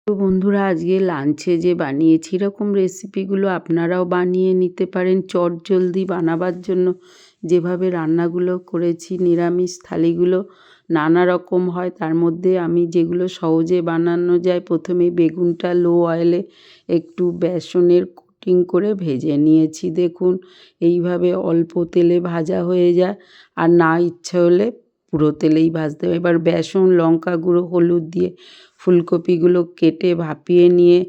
তো বন্ধুরা, আজকে লাঞ্চে যে বানিয়েছি এরকম রেসিপিগুলো আপনারাও বানিয়ে নিতে পারেন চটজলদি বানাবার জন্য। যেভাবে রান্নাগুলো করেছি নিরামিষ থালিগুলো নানা রকম হয়, তার মধ্যে আমি যেগুলো সহজে বানানো যায়, প্রথমেই বেগুনটা লো অয়েলে একটু বেসনের কোটিং করে ভেজে নিয়েছি। দেখুন এইভাবে অল্প তেলে ভাজা হয়ে যায়, আর না ইচ্ছে হলে পুরো তেলেই ভাজতে হবে। এবার বেসন, লঙ্কা গুঁড়ো, হলুদ দিয়ে ফুলকপিগুলো কেটে ভাপিয়ে নিয়ে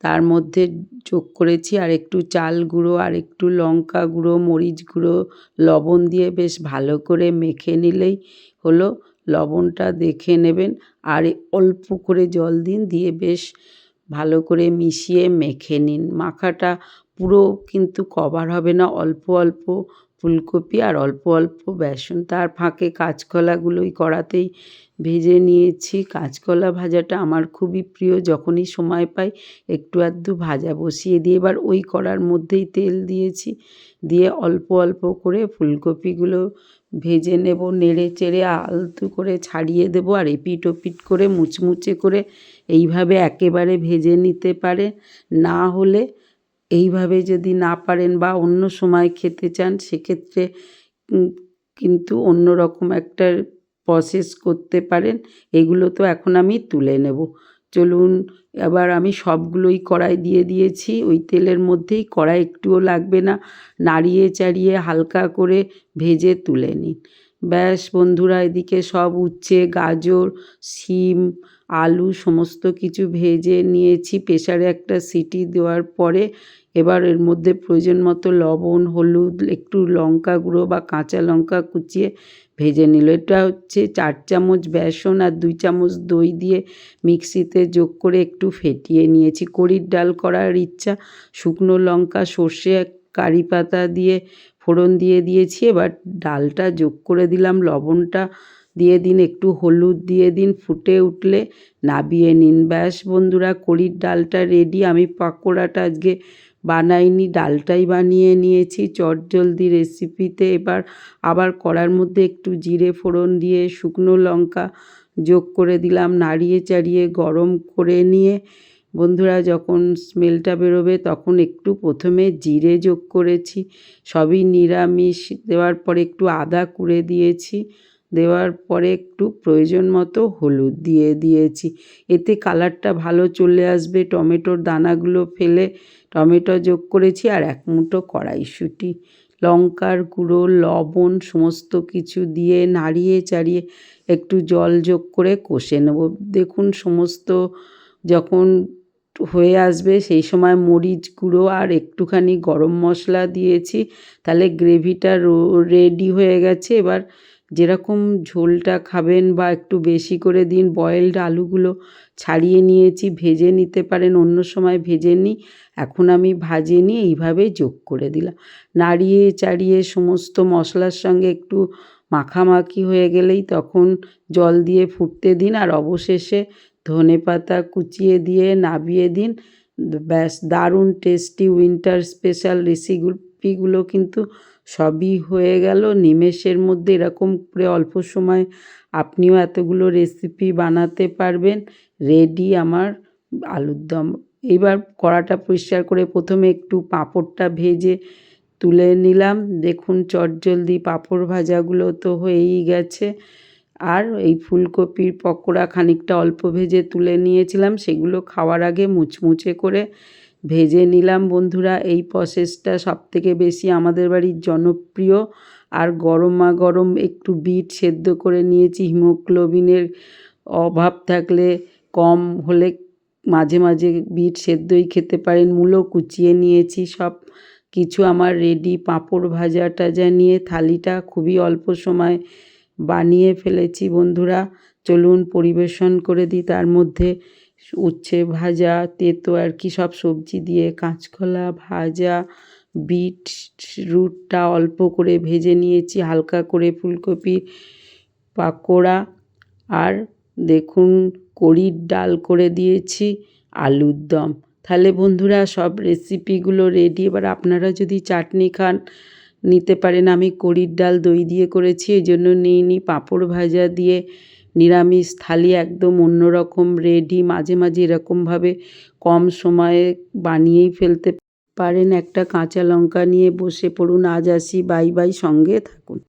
তার মধ্যে যোগ করেছি আর একটু চাল গুঁড়ো, আর একটু লঙ্কা গুঁড়ো, মরিচ গুঁড়ো, লবণ দিয়ে বেশ ভালো করে মেখে নিলেই হলো। লবণটা দেখে নেবেন আর অল্প করে জল দিন, দিয়ে বেশ ভালো করে মিশিয়ে মেখে নিন। মাখাটা পুরো কিন্তু কভার হবে না, অল্প অল্প ফুলকপি আর অল্প অল্প বেসন। তার ফাঁকে কাঁচকলাগুলোই কড়াতেই ভেজে নিয়েছি। কাঁচকলা ভাজাটা আমার খুবই প্রিয়, যখনই সময় পাই একটু আধটু ভাজা বসিয়ে দিয়ে এবার ওই কড়ার মধ্যেই তেল দিয়েছি, দিয়ে অল্প অল্প করে ফুলকপিগুলো ভেজে নেব। নেড়ে চেড়ে আলতো করে ছাড়িয়ে দেবো, আর এপিট ওপিট করে মুচমুচে করে এইভাবে একেবারে ভেজে নিতে পারে। না হলে এইভাবে যদি না পারেন বা অন্য সময় খেতে চান, সেক্ষেত্রে কিন্তু অন্য রকম একটা প্রসেস করতে পারেন। এগুলো তো এখন আমি তুলে নেব। চলুন, এবার আমি সবগুলোই কড়াই দিয়ে দিয়েছি ওই তেলের মধ্যেই। কড়াই একটুও লাগবে না, নাড়িয়ে চাড়িয়ে হালকা করে ভেজে তুলে নিন। ব্যাস বন্ধুরা, এদিকে সব উচ্ছে, গাজর, শিম, আলু সমস্ত কিছু ভেজে নিয়েছি। প্রেসারে একটা সিটি দেওয়ার পরে এবার এর মধ্যে প্রয়োজন মতো লবণ, হলুদ, একটু লঙ্কা গুঁড়ো বা কাঁচা লঙ্কা কুচিয়ে ভেজে নিল। এটা হচ্ছে 4 চামচ বেসন আর 2 চামচ দই দিয়ে মিক্সিতে যোগ করে একটু ফেটিয়ে নিয়েছি। কড়ির ডাল করার ইচ্ছা, শুকনো লঙ্কা, সর্ষে, কারি পাতা দিয়ে ফোড়ন দিয়ে দিয়েছি। এবার ডালটা যোগ করে দিলাম, লবণটা দিয়ে দিন, একটু হলুদ দিয়ে দিন, ফুটে উঠলে নাবিয়ে নিন। ব্যাস বন্ধুরা, কড়ির ডালটা রেডি। আমি পাকোড়াটা আজকে বানাইনি, ডালটাই বানিয়ে নিয়েছি চটজলদি রেসিপিতে। এবার আবার কড়ার মধ্যে একটু জিরে ফোড়ন দিয়ে শুকনো লঙ্কা যোগ করে দিলাম, নাড়িয়ে চাড়িয়ে গরম করে নিয়ে বন্ধুরা যখন স্মেলটা বেরোবে তখন একটু প্রথমে জিরে যোগ করেছি। সবই নিরামিষ, দেওয়ার পরে একটু আদা কুড়ে দিয়েছি, দেওয়ার পরে একটু প্রয়োজন মতো হলুদ দিয়ে দিয়েছি। এতে কালারটা ভালো চলে আসবে। টমেটোর দানাগুলো ফেলে টমেটো যোগ করেছি, আর 1 মুঠো কড়াইশুঁটি, লঙ্কার গুঁড়ো, লবণ সমস্ত কিছু দিয়ে নাড়িয়ে চাড়িয়ে একটু জল যোগ করে কষে নেব। দেখুন সমস্ত যখন হয়ে আসবে সেই সময় মরিচ গুঁড়ো আর একটুখানি গরম মশলা দিয়েছি, তাহলে গ্রেভিটা রেডি হয়ে গেছে। এবার যেরকম ঝোলটা খাবেন বা একটু বেশি করে দিন। বয়েলড আলুগুলো ছাড়িয়ে নিয়েছি, ভেজে নিতে পারেন, অন্য সময় ভেজে নিই, এখন আমি ভাজিনি, এইভাবে যোগ করে দিলাম। নাড়িয়ে চাড়িয়ে সমস্ত মশলার সঙ্গে একটু মাখামাখি হয়ে গেলেই তখন জল দিয়ে ফুটতে দিন, আর অবশেষে ধনেপাতা কুচিয়ে দিয়ে নাবিয়ে দিন। ব্যাস দারুণ টেস্টি উইন্টার স্পেশাল রেসিপিগুলো কিন্তু সবই হয়ে গেল নিমেষের মধ্যে। এরকম করে অল্প সময় আপনিও এতগুলো রেসিপি বানাতে পারবেন। রেডি আমার আলুর দম। এবার কড়াটা পরিষ্কার করে প্রথমে একটু পাঁপড়টা ভেজে তুলে নিলাম। দেখুন চটজলদি পাঁপড় ভাজাগুলো তো হয়েই গেছে। আর এই ফুলকপির পকোড়া খানিকটা অল্প ভেজে তুলে নিয়েছিলাম, সেগুলো খাওয়ার আগে মুচমুচে করে ভেজে নিলাম। বন্ধুরা, এই প্রসেসটা সবথেকে বেশি আমাদের বাড়ির জনপ্রিয়। আর গরমা গরম একটু বিট সেদ্ধ করে নিয়েছি। হিমোগ্লোবিনের অভাব থাকলে, কম হলে মাঝে মাঝে বিট সেদ্ধই খেতে পারেন। মূলো কুচিয়ে নিয়েছি। সব কিছু আমার রেডি। পাঁপড় ভাজা টাজা নিয়ে থালিটা খুবই অল্প সময় বানিয়ে ফেলেছি। বন্ধুরা চলুন পরিবেশন করে দিই। তার মধ্যে উচ্ছে ভাজা, তেতো আর কি সব সবজি দিয়ে, কাঁচকলা ভাজা, বিট রুটটা অল্প করে ভেজে নিয়েছি, হালকা করে ফুলকপি পাকোড়া, আর দেখুন কড়ির ডাল করে দিয়েছি, আলুর দম। তাহলে বন্ধুরা সব রেসিপিগুলো রেডি। এবার আপনারা যদি চাটনি খান নিতে পারেন। আমি কড়ির ডাল দই দিয়ে করেছি, এই জন্য নিইনি। পাঁপড় ভাজা দিয়ে নিরামিষ থালি একদম অন্যরকম রেডি। মাঝে মাঝে এরকমভাবে কম সময়ে বানিয়েই ফেলতে পারেন। একটা কাঁচা লঙ্কা নিয়ে বসে পড়ুন। আজ আসি, বাই বাই, সঙ্গে থাকুন।